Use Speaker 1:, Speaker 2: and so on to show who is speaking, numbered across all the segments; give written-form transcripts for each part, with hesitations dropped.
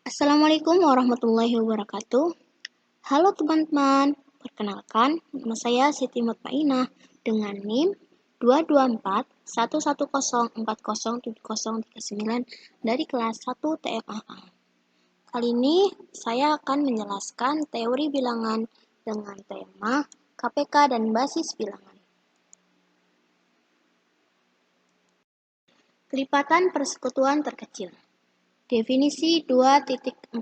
Speaker 1: Assalamualaikum warahmatullahi wabarakatuh. Halo teman-teman, perkenalkan nama saya Siti Mutmainah dengan NIM 22411040739 dari kelas 1 TMAA. Kali ini saya akan menjelaskan teori bilangan dengan tema KPK dan basis bilangan. Kelipatan persekutuan terkecil. Definisi 2.4.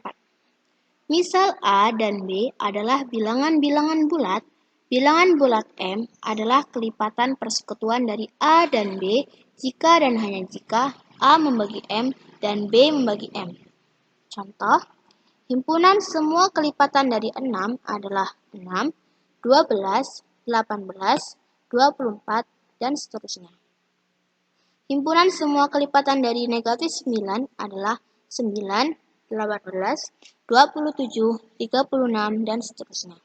Speaker 1: Misal A dan B adalah bilangan-bilangan bulat. Bilangan bulat M adalah kelipatan persekutuan dari A dan B jika dan hanya jika A membagi M dan B membagi M. Contoh, himpunan semua kelipatan dari 6 adalah 6, 12, 18, 24, dan seterusnya. Himpunan semua kelipatan dari negatif 9 adalah 9, 18, 27, 36, dan seterusnya.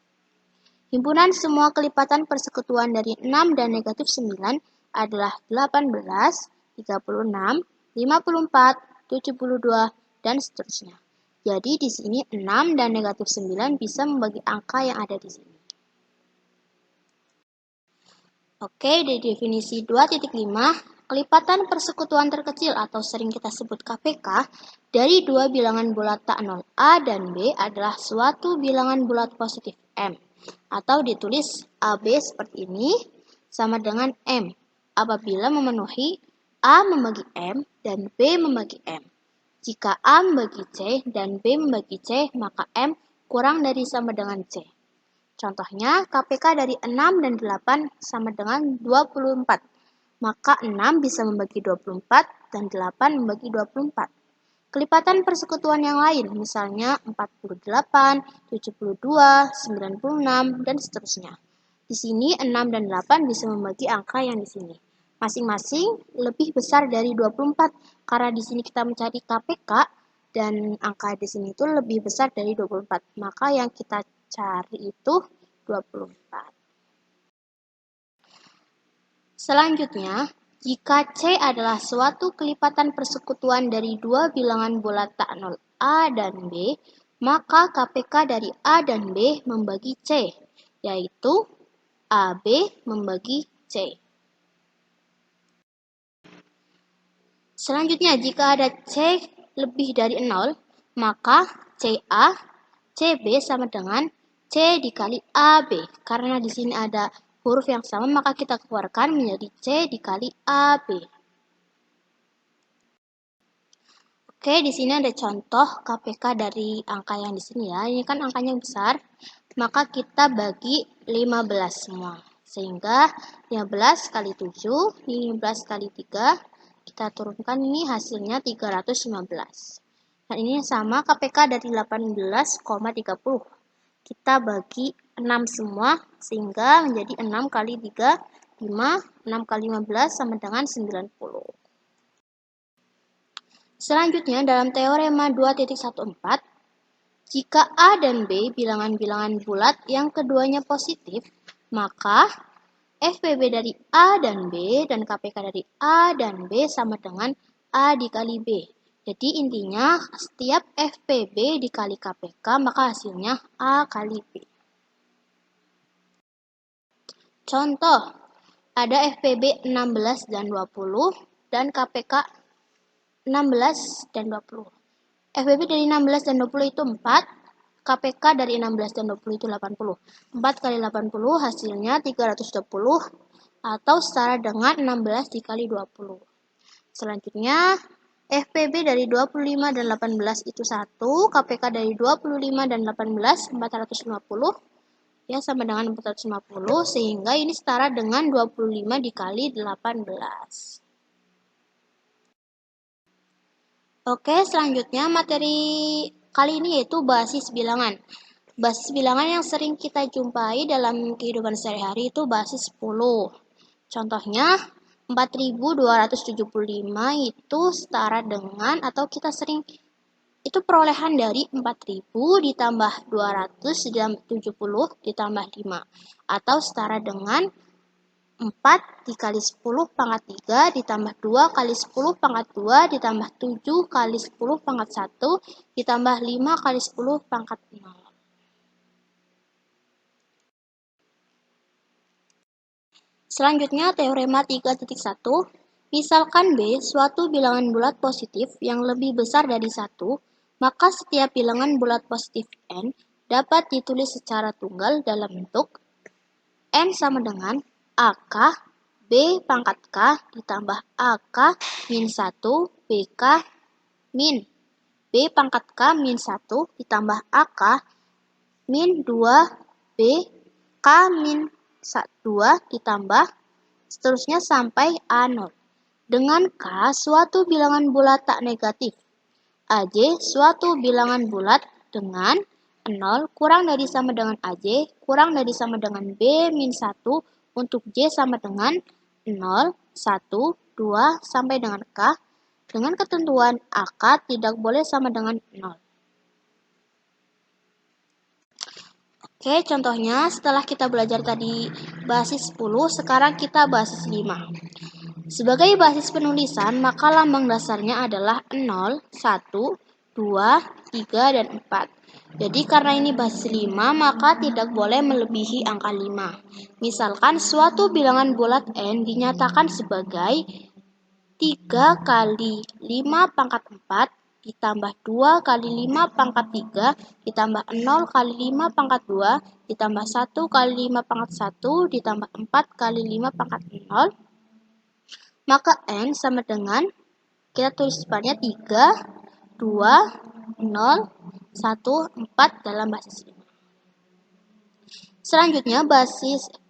Speaker 1: Himpunan semua kelipatan persekutuan dari 6 dan negatif 9 adalah 18, 36, 54, 72, dan seterusnya. Jadi di sini 6 dan negatif 9 bisa membagi angka yang ada di sini. Oke, di definisi 2.5, kelipatan persekutuan terkecil atau sering kita sebut KPK dari dua bilangan bulat tak nol A dan B adalah suatu bilangan bulat positif M, atau ditulis AB seperti ini sama dengan M apabila memenuhi A membagi M dan B membagi M. Jika A membagi C dan B membagi C, maka M kurang dari sama dengan C. Contohnya, KPK dari 6 dan 8 sama dengan 24. Maka 6 bisa membagi 24 dan 8 membagi 24. Kelipatan persekutuan yang lain, misalnya 48, 72, 96, dan seterusnya. Di sini 6 dan 8 bisa membagi angka yang di sini. Masing-masing lebih besar dari 24 karena di sini kita mencari KPK dan angka di sini itu lebih besar dari 24. Maka yang kita cari itu 24. Selanjutnya, jika C adalah suatu kelipatan persekutuan dari dua bilangan bulat tak nol A dan B, maka KPK dari A dan B membagi C, yaitu AB membagi C. Selanjutnya, jika ada C lebih dari 0, maka CA, CB sama dengan C dikali AB. Karena di sini ada huruf yang sama, maka kita keluarkan menjadi C dikali AB. Oke, di sini ada contoh KPK dari angka yang di sini ya. Ini kan angkanya besar, maka kita bagi 15 semua. Sehingga 15 kali 7, 15 kali 3, kita turunkan ini hasilnya 315. Dan ini sama KPK dari 18,30. Kita bagi 6 semua, sehingga menjadi 6 kali 3, 5, 6 kali 15 sama dengan 90. Selanjutnya, dalam teorema 2.14, jika A dan B bilangan-bilangan bulat yang keduanya positif, maka FPB dari A dan B dan KPK dari A dan B sama dengan A dikali B. Jadi intinya setiap FPB dikali KPK maka hasilnya A kali B. Contoh, ada FPB 16 dan 20 dan KPK 16 dan 20. FPB dari 16 dan 20 itu 4, KPK dari 16 dan 20 itu 80. 4 kali 80 hasilnya 320 atau setara dengan 16 dikali 20. Selanjutnya, FPB dari 25 dan 18 itu 1, KPK dari 25 dan 18 450 ya sama dengan 450 sehingga ini setara dengan 25 dikali 18. Oke, selanjutnya materi kali ini yaitu basis bilangan. Basis bilangan yang sering kita jumpai dalam kehidupan sehari-hari itu basis 10. Contohnya, 4275 itu setara dengan atau kita sering itu perolehan dari 4000 ditambah 270 ditambah 5 atau setara dengan 4 dikali 10 pangkat 3 ditambah 2 kali 10 pangkat 2 ditambah 7 kali 10 pangkat 1 ditambah 5 kali 10 pangkat 0. Selanjutnya teorema 3.1. Misalkan B suatu bilangan bulat positif yang lebih besar dari 1, maka setiap bilangan bulat positif N dapat ditulis secara tunggal dalam bentuk N sama dengan AK B pangkat K ditambah AK min 1 BK min B pangkat K min 1 ditambah AK min 2 B K min 2 ditambah seterusnya sampai A0. Dengan K suatu bilangan bulat tak negatif. AJ suatu bilangan bulat dengan 0 kurang dari sama dengan AJ kurang dari sama dengan B min 1 untuk J sama dengan 0, 1, 2 sampai dengan K dengan ketentuan AK tidak boleh sama dengan 0. Oke, contohnya setelah kita belajar tadi basis 10, sekarang kita basis 5. Sebagai basis penulisan, maka lambang dasarnya adalah 0, 1, 2, 3, dan 4. Jadi karena ini basis 5, maka tidak boleh melebihi angka 5. Misalkan suatu bilangan bulat N dinyatakan sebagai 3 kali 5 pangkat 4 ditambah 2 kali 5 pangkat 3 ditambah 0 kali 5 pangkat 2 ditambah 1 kali 5 pangkat 1 ditambah 4 kali 5 pangkat 0. Maka N sama dengan, kita tulis depannya 3, 2, 0, 1, 4 dalam basis 5.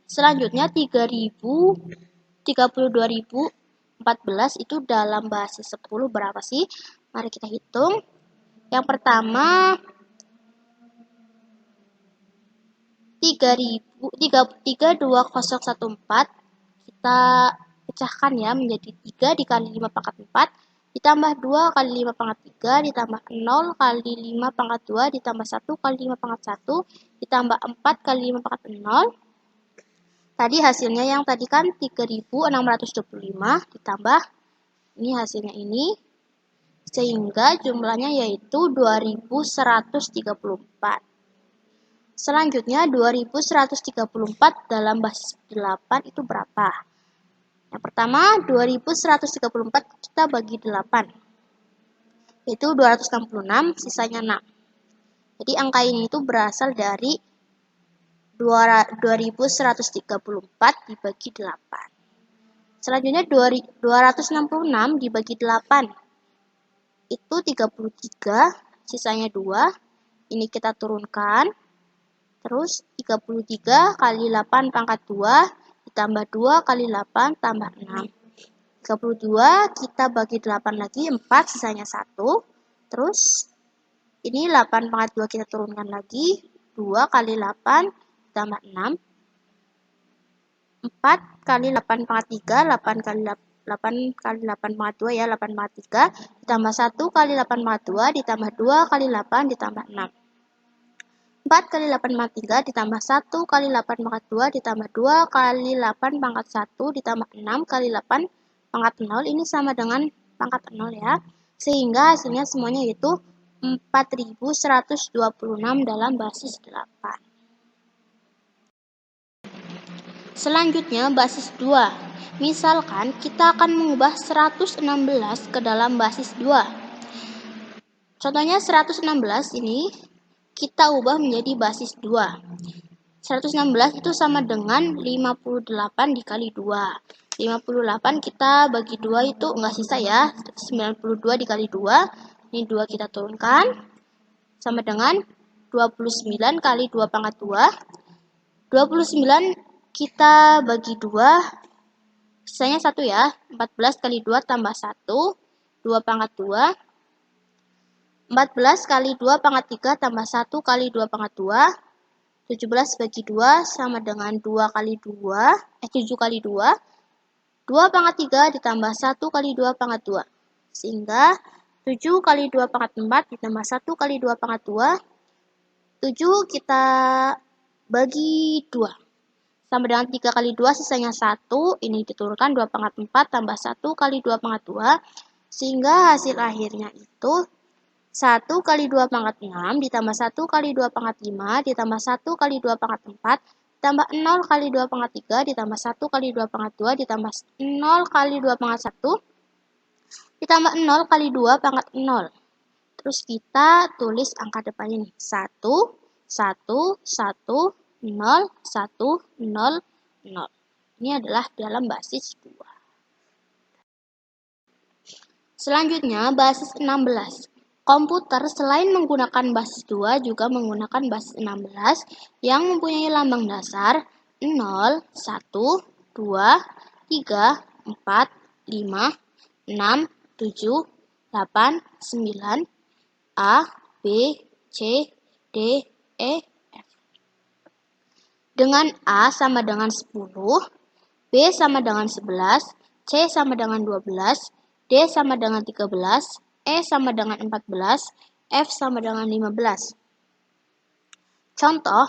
Speaker 1: Selanjutnya 32.014 itu dalam basis 10 berapa sih? Mari kita hitung. Yang pertama 32014 kita pecahkan ya menjadi 3 dikali 5 pangkat 4 ditambah 2 kali 5 pangkat 3 ditambah 0 kali 5 pangkat 2 ditambah 1 kali 5 pangkat 1 ditambah 4 kali 5 pangkat 0. Tadi hasilnya yang tadi kan 3625 ditambah ini hasilnya ini sehingga jumlahnya yaitu 2134. Selanjutnya 2134 dalam basis 8 itu berapa? Yang pertama 2134 kita bagi 8. Itu 266 sisanya 6. Jadi angka ini itu berasal dari 2134 dibagi 8. Selanjutnya 266 dibagi 8 itu 33, sisanya 2. Ini kita turunkan. Terus 33 kali 8 pangkat 2 ditambah 2 kali 8 tambah 6. 32 kita bagi 8 lagi 4 sisanya 1. Terus ini 8 pangkat 2 kita turunkan lagi 2 kali 8 tambah 6. 4 kali 8 pangkat 3 8 kali 8 pangkat 2 ya 8 pangkat 3 ditambah 1 kali 8 pangkat 2 ditambah 2 kali 8 ditambah 6. 4 kali 8 pangkat 3 ditambah 1 kali 8 pangkat 2 ditambah 2 kali 8 pangkat 1 ditambah 6 kali 8 pangkat 0 ini sama dengan pangkat 0 ya. Sehingga hasilnya semuanya yaitu 4126 dalam basis 8. Selanjutnya basis 2. Misalkan kita akan mengubah 116 ke dalam basis 2. Contohnya 116 ini kita ubah menjadi basis 2. 116 itu sama dengan 58 dikali 2. 58 kita bagi 2 itu enggak sisa ya. 92 dikali 2. Ini 2 kita turunkan. Sama dengan 29 kali 2 pangkat 2. 29 kita bagi 2. Sisanya 1 ya. 14 kali 2 tambah 1. 2 pangkat 2. 14 kali 2 pangkat 3 tambah 1 kali 2 pangkat 2. 17 bagi 2 sama dengan 2 kali 2. 7 kali 2. 2 pangkat 3 ditambah 1 kali 2 pangkat 2. Sehingga 7 kali 2 pangkat 4 ditambah 1 kali 2 pangkat 2. 7 kita bagi 2. sama dengan 3 kali 2 sisanya 1, ini diturunkan 2 pangkat 4 tambah 1 kali 2 pangkat 2, sehingga hasil akhirnya itu 1 kali 2 pangkat 6 ditambah 1 kali 2 pangkat 5 ditambah 1 kali 2 pangkat 4 ditambah 0 kali 2 pangkat 3 ditambah 1 kali 2 pangkat 2 ditambah 0 kali 2 pangkat 1 ditambah 0 kali 2 pangkat 0. Terus kita tulis angka depan ini. 1, 1, 1, 0, 1, 0, 0. Ini adalah dalam basis 2. Selanjutnya, basis 16. Komputer selain menggunakan basis 2 juga menggunakan basis 16 yang mempunyai lambang dasar 0, 1, 2, 3, 4, 5, 6, 7, 8, 9, A, B, C, D, E, F. Dengan A sama dengan 10, B sama dengan 11, C sama dengan 12, D sama dengan 13, E sama dengan 14, F sama dengan 15. Contoh,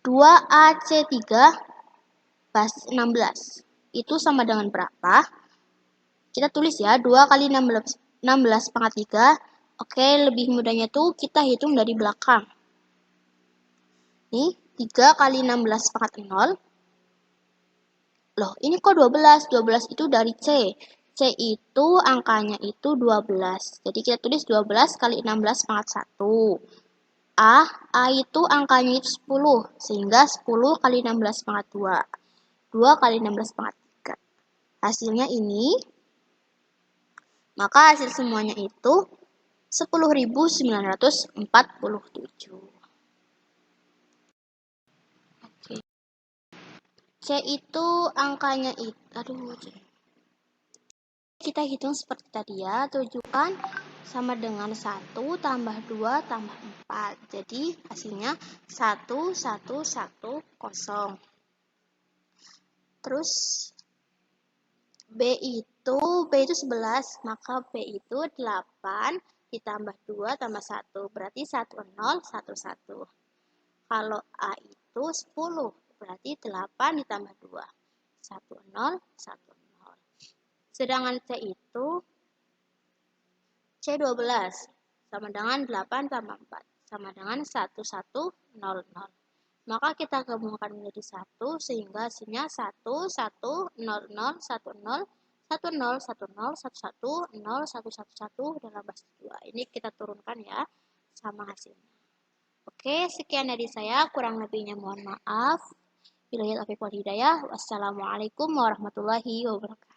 Speaker 1: 2AC3 basis 16. Itu sama dengan berapa? Kita tulis ya, 2 kali 16 pangkat 3. Oke, lebih mudahnya tuh kita hitung dari belakang. Nih, 3 kali 16 pangkat 0. Loh, ini kok 12? 12 itu dari C. C itu angkanya itu 12. Jadi kita tulis 12 kali 16 pangkat 1. A itu angkanya itu 10. Sehingga 10 kali 16 pangkat 2. 2 kali 16 pangkat 3. Hasilnya ini. Maka hasil semuanya itu 10.947. C itu angkanya itu, kita hitung seperti tadi ya, tunjukkan sama dengan 1 tambah 2 tambah 4. Jadi hasilnya 1, 1, 1, 0. Terus B itu 11, maka B itu 8 ditambah 2 tambah 1, berarti 1, 0, 1, 1. Kalau A itu 10, berarti 8 ditambah 2, 1, 0, 1, 0. Sedangkan C itu C12 sama dengan 8 tambah 4 sama dengan 1, 1, 0, 0. Maka kita gabungkan menjadi 1 sehingga hasilnya 1, 1, 0, 0, 1, 0, 1, 0, 1, 0, 1, 1, 0, 1, 1, 1 dalam basis 2. Ini kita turunkan ya sama hasilnya. Oke, sekian dari saya. Kurang lebihnya mohon maaf. Billahi taufiq wal hidayah. Wassalamualaikum warahmatullahi wabarakatuh.